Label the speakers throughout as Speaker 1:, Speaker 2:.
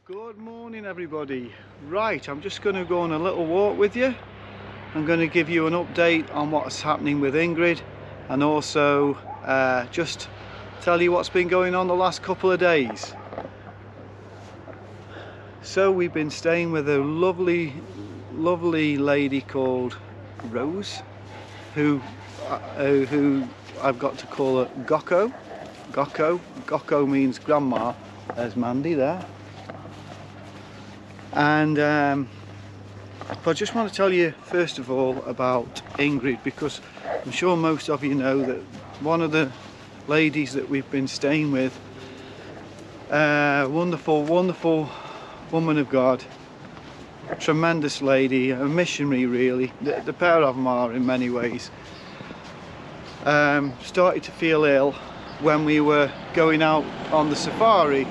Speaker 1: Good morning everybody. Right, I'm just going to go on a little walk with you. I'm going to give you an update on what's happening with Ingrid and also just tell you what's been going on the last couple of days. So we've been staying with a lovely lady called Rose, who I've got to call her Gogo. Gogo means grandma. There's Mandy there. And but I just want to tell you first of all about Ingrid, because I'm sure most of you know that one of the ladies that we've been staying with, wonderful woman of God, tremendous lady, a missionary really, the pair of them are in many ways, started to feel ill when we were going out on the safari,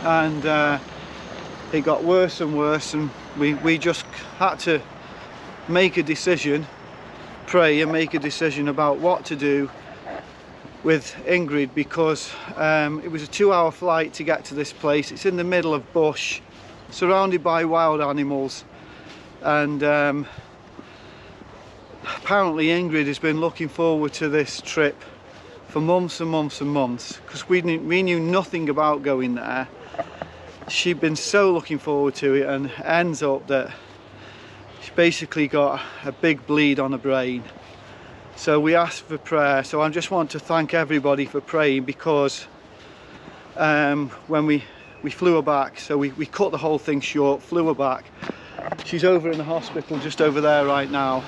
Speaker 1: and it got worse and worse, and we just had to make a decision, pray and make a decision about what to do with Ingrid, because it was a 2-hour flight to get to this place. It's in the middle of bush, surrounded by wild animals, and apparently Ingrid has been looking forward to this trip for months and months and months, because we knew nothing about going there. She'd been so looking forward to it, and ends up that she basically got a big bleed on her brain. So we asked for prayer. So I just want to thank everybody for praying, because when we flew her back, so we cut the whole thing short, flew her back. She's over in the hospital just over there right now,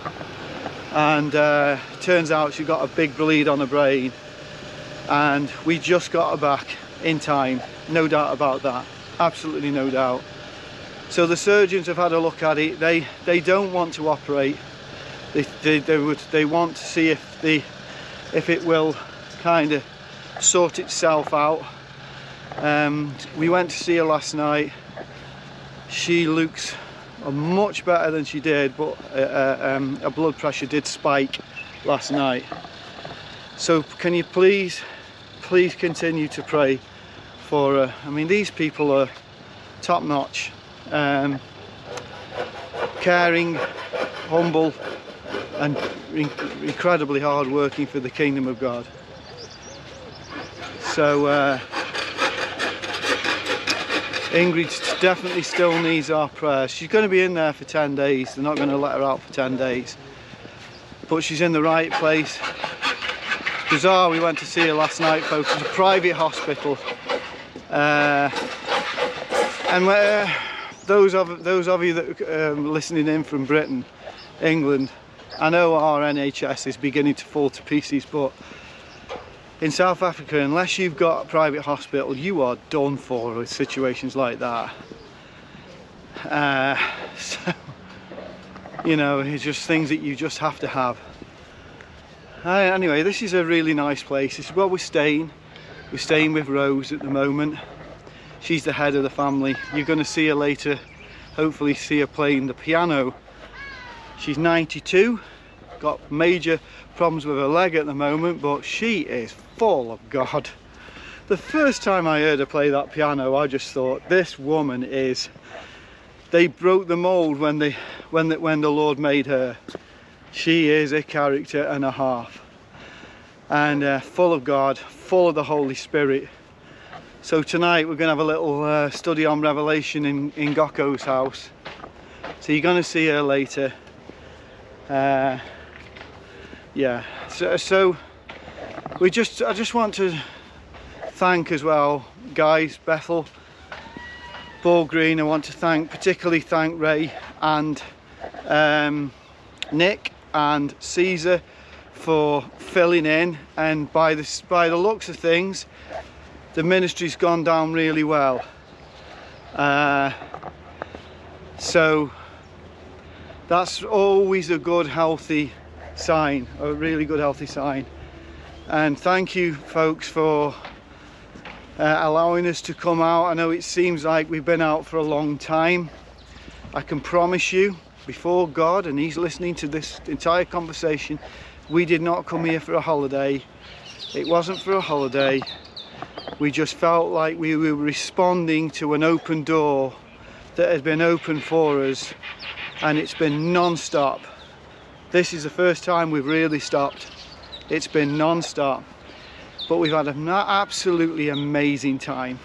Speaker 1: and turns out she got a big bleed on her brain, and we just got her back in time, no doubt about that. Absolutely no doubt. So the surgeons have had a look at it. They don't want to operate. They want to see if it will kind of sort itself out. We went to see her last night. She looks much better than she did, but her blood pressure did spike last night. So can you please continue to pray for her. I mean, these people are top notch, caring, humble, and incredibly hard working for the kingdom of God. So Ingrid definitely still needs our prayers. She's going to be in there for 10 days. They're not going to let her out for 10 days, but she's in the right place. It's bizarre, we went to see her last night, folks. It's a private hospital. And those of you that are listening in from Britain, England, I know our NHS is beginning to fall to pieces, but in South Africa, unless you've got a private hospital, you are done for with situations like that. So, you know, it's just things that you just have to have. Anyway, this is a really nice place. This is where we're staying. We're staying with Rose at the moment. She's the head of the family. You're going to see her later, hopefully see her playing the piano. She's 92, got major problems with her leg at the moment, but she is full of God. The first time I heard her play that piano, I just thought, this woman is... They broke the mold when the Lord made her. She is a character and a half, and full of God, full of the Holy Spirit. So tonight we're going to have a little study on Revelation in Gogo's house. So you're going to see her later. Yeah. So I just want to thank as well, guys, Bethel, Ball Green. I want to particularly thank Ray and Nick and Caesar for filling in, and by the looks of things, the ministry's gone down really well. So that's always a good, healthy sign, a really good, healthy sign. And thank you, folks, for allowing us to come out. I know it seems like we've been out for a long time. I can promise you, before God, and He's listening to this entire conversation, we did not come here for a holiday. It wasn't for a holiday. We just felt like we were responding to an open door that had been open for us, and it's been non-stop. This is the first time we've really stopped. It's been non-stop, but we've had an absolutely amazing time.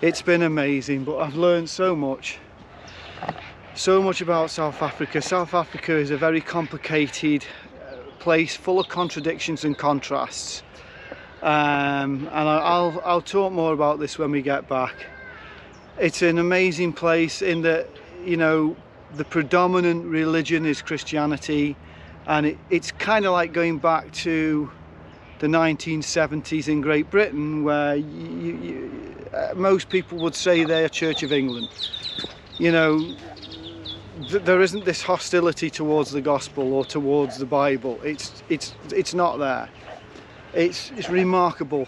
Speaker 1: It's been amazing, but I've learned so much about South Africa. South Africa is a very complicated place, full of contradictions and contrasts, and I'll talk more about this when we get back. It's an amazing place in that, you know, the predominant religion is Christianity, and it's kind of like going back to the 1970s in Great Britain, where most people would say they're Church of England. You know, there isn't this hostility towards the gospel or towards the Bible. It's not there. It's remarkable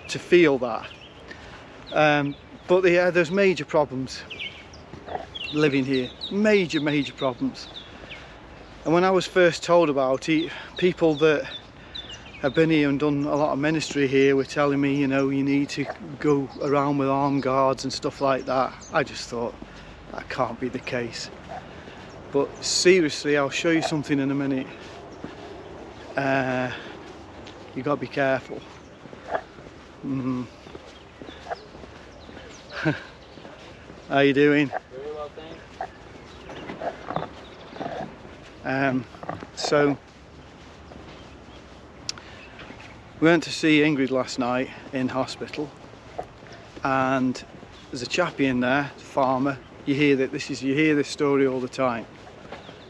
Speaker 1: to feel that. But yeah, there's major problems living here. Major problems. And when I was first told about it, people that have been here and done a lot of ministry here were telling me, you know, you need to go around with armed guards and stuff like that. I just thought, that can't be the case. But seriously, I'll show you something in a minute. You gotta be careful. How you doing?
Speaker 2: Very well, thanks.
Speaker 1: So we went to see Ingrid last night in hospital, and there's a chappie in there, a farmer. You hear this story all the time.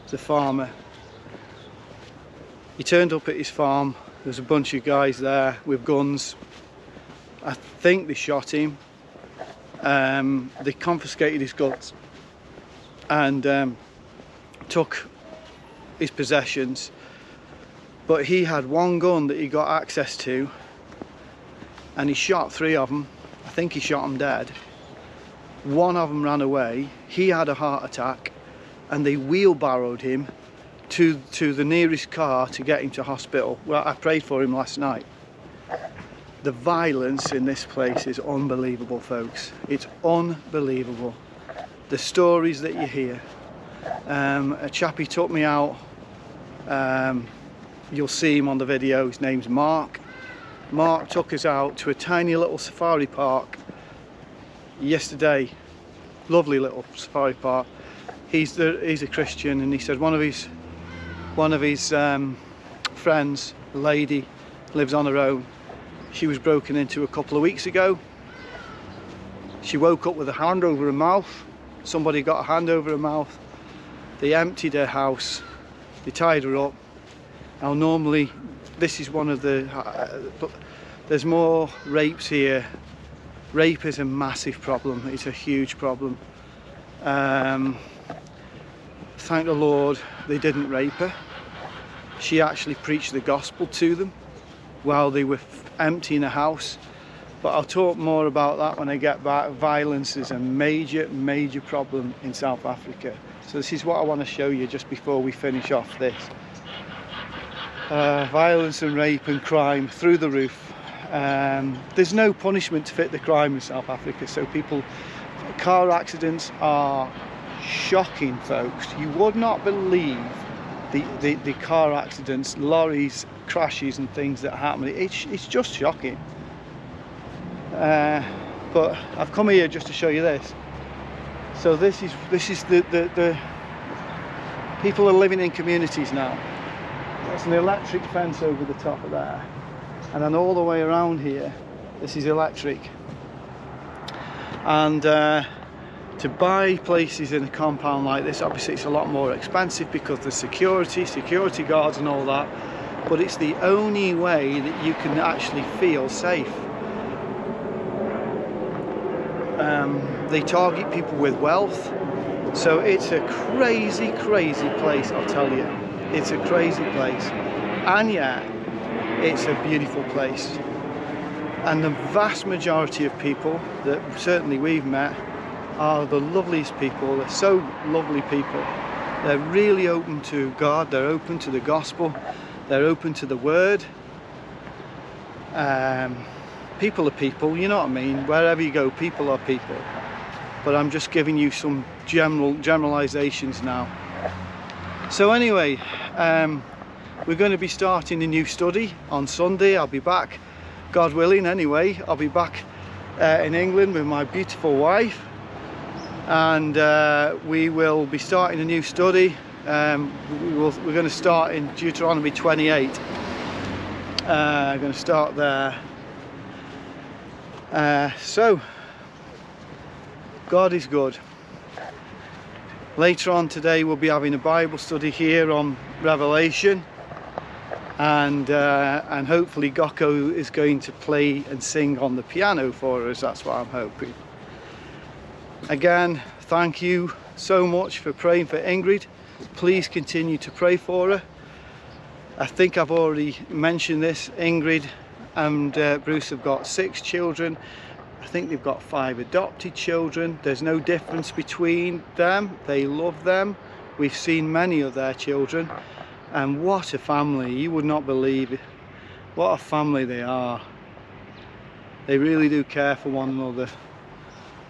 Speaker 1: It's a farmer. He turned up at his farm. There's a bunch of guys there with guns. I think they shot him. They confiscated his guns and took his possessions, but he had one gun that he got access to, and he shot 3 of them. I think he shot them dead. 1 of them ran away. He had a heart attack, and they wheelbarrowed him to the nearest car to get him to hospital. Well, I prayed for him last night. The violence in this place is unbelievable, folks. It's unbelievable. The stories that you hear. A chappie took me out. You'll see him on the video. His name's Mark. Mark took us out to a tiny little safari park yesterday. Lovely little safari park. He's a Christian, and he said one of his friends, a lady, lives on her own. She was broken into a couple of weeks ago. She woke up with a hand over her mouth. Somebody got a hand over her mouth. They emptied her house. They tied her up. Now normally this is one of the, but there's more rapes here. Rape is a massive problem. It's a huge problem. Thank the Lord they didn't rape her. She actually preached the gospel to them while they were emptying a house. But I'll talk more about that when I get back. Violence is a major problem in South Africa. So this is what I want to show you just before we finish off this. Violence and rape and crime through the roof. There's no punishment to fit the crime in South Africa, so car accidents are shocking, folks. You would not believe the car accidents, lorries, crashes and things that happen. It's just shocking. But I've come here just to show you this. So this is the people are living in communities now. There's an electric fence over the top of there, and then all the way around here this is electric. And to buy places in a compound like this, obviously it's a lot more expensive because there's security guards and all that, but it's the only way that you can actually feel safe. They target people with wealth, so it's a crazy place, I'll tell you. It's a crazy place, and yet it's a beautiful place. And the vast majority of people that certainly we've met are the loveliest people. They're so lovely people. They're really open to God, they're open to the gospel, they're open to the word. people are people, you know what I mean? Wherever you go, people are people. But I'm just giving you some generalizations now. So anyway, we're going to be starting a new study on Sunday. I'll be back, God willing anyway, I'll be back in England with my beautiful wife, and we will be starting a new study. We're going to start in Deuteronomy 28. I'm going to start there. So God is good. Later on today we'll be having a Bible study here on Revelation, and hopefully Gogo is going to play and sing on the piano for us. That's what I'm hoping. Again, thank you so much for praying for Ingrid. Please continue to pray for her. I think I've already mentioned this. Ingrid and Bruce have got 6 children. I think they've got 5 adopted children. There's no difference between them. They love them. We've seen many of their children, and what a family. You would not believe it. What a family they are. They really do care for one another.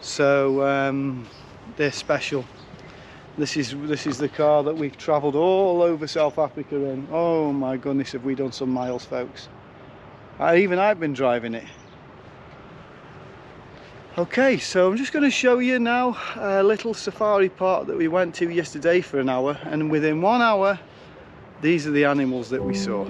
Speaker 1: So they're special. This is the car that we've travelled all over South Africa in. Oh my goodness, have we done some miles, folks. Even I've been driving it. Okay, so I'm just going to show you now a little safari park that we went to yesterday for an hour, and within 1 hour these are the animals that we saw.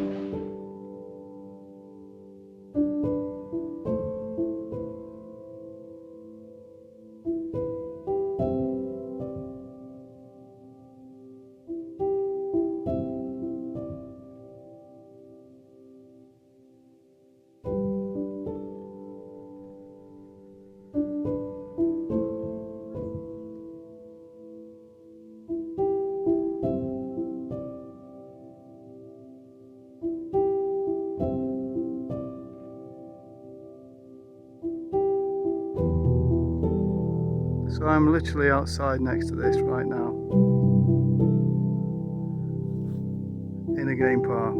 Speaker 1: So I'm literally outside next to this right now, in a game park.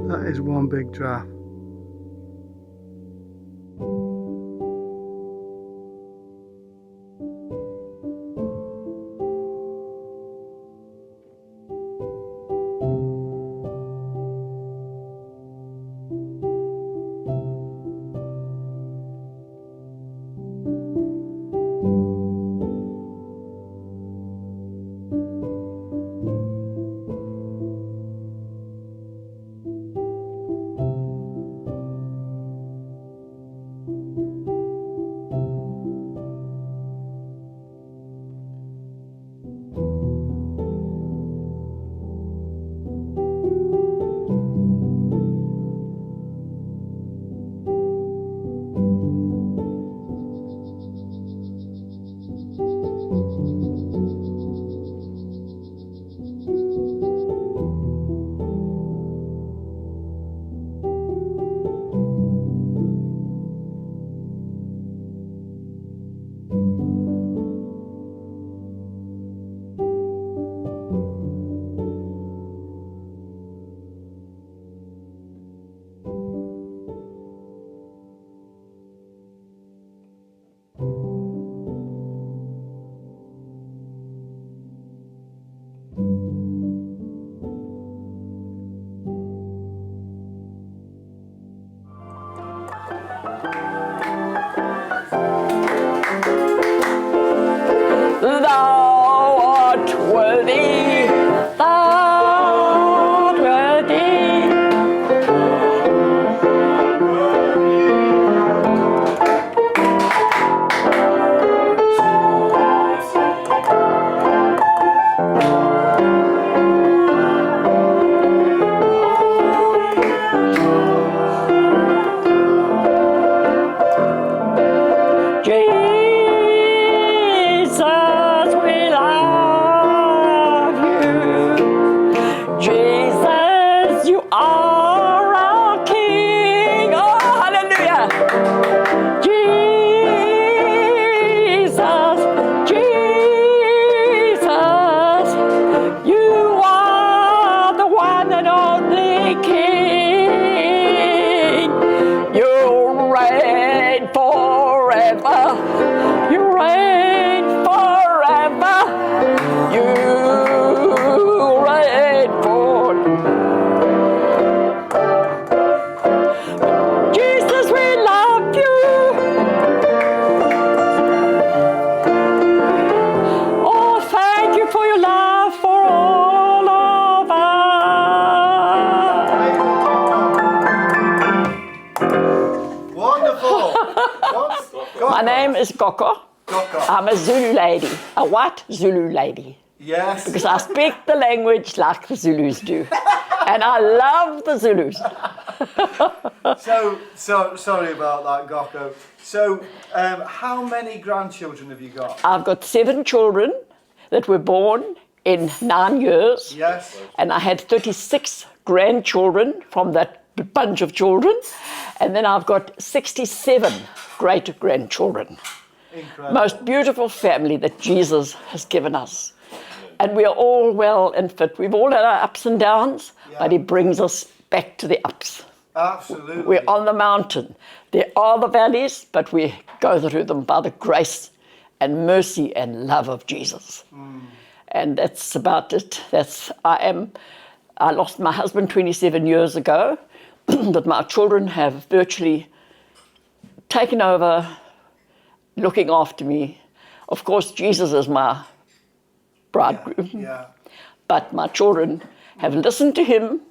Speaker 1: That is one big giraffe.
Speaker 3: Thou art worthy, thou art worthy. Jesus, we love forever. You reign forever. You reign forever. Jesus, we love you. Oh, thank you for your love for all of us.
Speaker 1: Wonderful.
Speaker 3: My name is Gogo.
Speaker 1: Gogo.
Speaker 3: I'm a Zulu lady, a white Zulu lady,
Speaker 1: Yes.
Speaker 3: because I speak the language like the Zulus do. And I love the Zulus.
Speaker 1: So sorry about that, Gogo. So, how many grandchildren have you got?
Speaker 3: I've got 7 children that were born in 9 years.
Speaker 1: Yes.
Speaker 3: And I had 36 grandchildren from that bunch of children. And then I've got 67 great-grandchildren.
Speaker 1: Incredible.
Speaker 3: Most beautiful family that Jesus has given us. And we are all well and fit. We've all had our ups and downs, but he brings us back to the ups.
Speaker 1: Absolutely.
Speaker 3: We're on the mountain. There are the valleys, but we go through them by the grace and mercy and love of Jesus. And that's about it. I lost my husband 27 years ago, but my children have virtually taken over, looking after me. Of course, Jesus is my bridegroom,
Speaker 1: Yeah.
Speaker 3: but my children have listened to him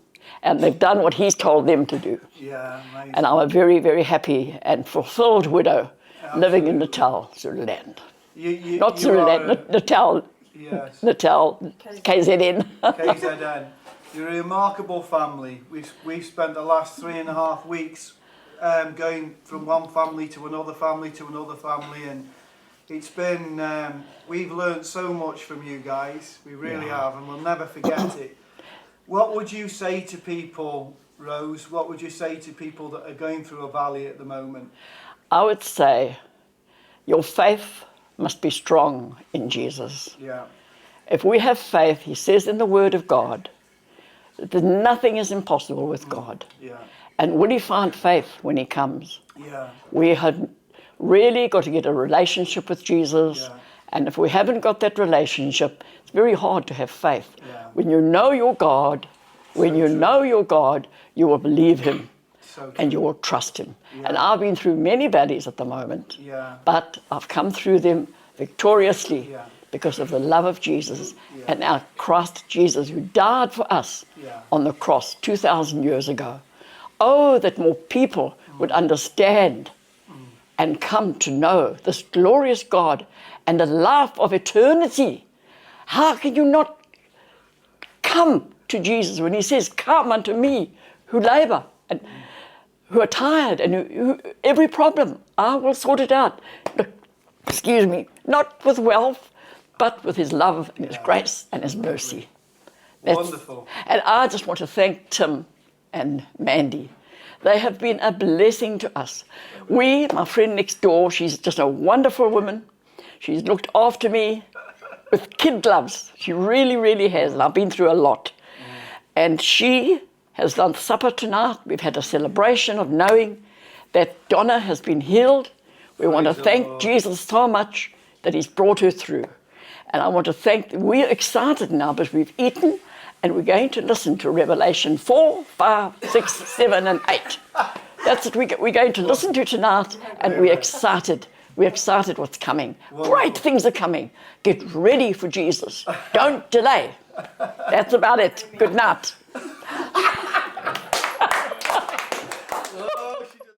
Speaker 3: and they've done what he's told them to do.
Speaker 1: Yeah. Amazing.
Speaker 3: And I'm a very, very happy and fulfilled widow living in Natal, Zululand. Not Zululand, Natal,
Speaker 1: Yes.
Speaker 3: Natal, KZN.
Speaker 1: KZN. You're a remarkable family. We've spent the last 3.5 weeks going from one family to another family to another family, and it's been, we've learned so much from you guys. We really have, and we'll never forget it. What would you say to people, Rose? What would you say to people that are going through a valley at the moment?
Speaker 3: I would say your faith must be strong in Jesus.
Speaker 1: Yeah.
Speaker 3: If we have faith, he says in the Word of God, that nothing is impossible with God.
Speaker 1: Yeah.
Speaker 3: And will he find faith when he comes?
Speaker 1: Yeah.
Speaker 3: We have really got to get a relationship with Jesus.
Speaker 1: Yeah.
Speaker 3: And if we haven't got that relationship, it's very hard to have faith.
Speaker 1: Yeah.
Speaker 3: When you know your God, know your God, you will believe him
Speaker 1: So
Speaker 3: and
Speaker 1: true.
Speaker 3: you will trust him.
Speaker 1: Yeah.
Speaker 3: And I've been through many valleys at the moment,
Speaker 1: Yeah.
Speaker 3: but I've come through them victoriously
Speaker 1: Yeah.
Speaker 3: because of the love of Jesus
Speaker 1: Yeah.
Speaker 3: and our Christ Jesus who died for us
Speaker 1: Yeah.
Speaker 3: on the cross 2,000 years ago. Oh, that more people would understand and come to know this glorious God and the life of eternity. How can you not come to Jesus when he says, come unto me who labor and who are tired and who every problem, I will sort it out. Excuse me, not with wealth, but with his love and his grace and his mercy.
Speaker 1: Wonderful.
Speaker 3: And I just want to thank Tim and Mandy. They have been a blessing to us. My friend next door, she's just a wonderful woman. She's looked after me with kid gloves. She really, really has. And I've been through a lot. And she has done supper tonight. We've had a celebration of knowing that Donna has been healed. We want to thank Jesus so much that he's brought her through. And I want to we're excited now because we've eaten and we're going to listen to Revelation 4, 5, 6, 7, and 8. That's what we're going to listen to tonight, and we're excited. We're excited what's coming. Great things are coming. Get ready for Jesus. Don't delay. That's about it. Good night.